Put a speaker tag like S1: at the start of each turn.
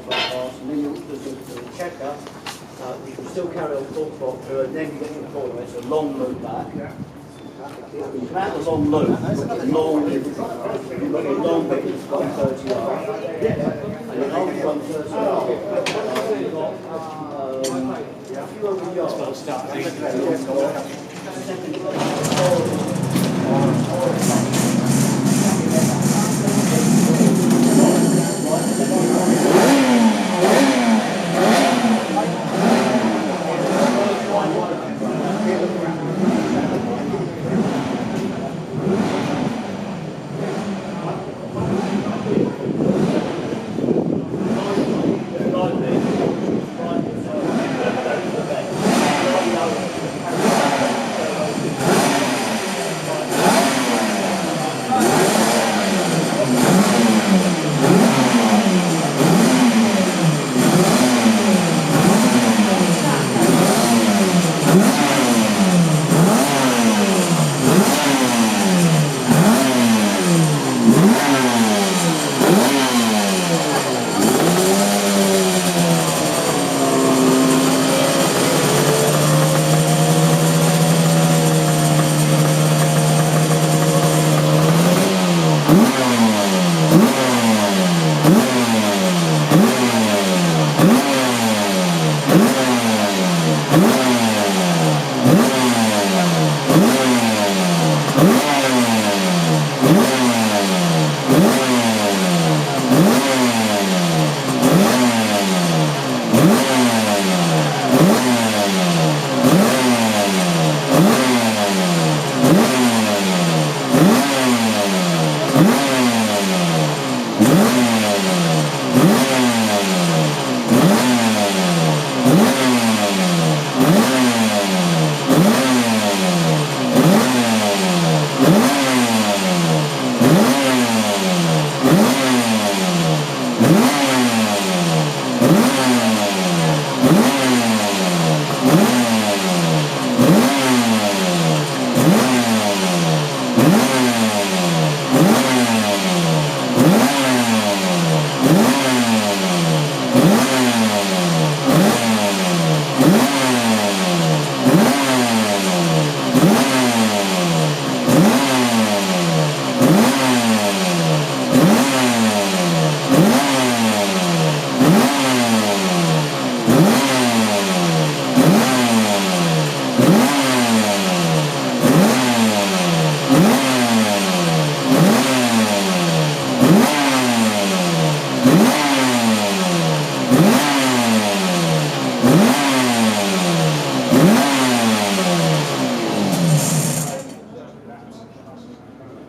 S1: pass, and then you do the checker. You can still carry on full trot through, and then you get to the corner, it's a long loop back. You come out the long loop, you've got a long bit that's 130 yards, and then on 130 yards, you've got a few other yards.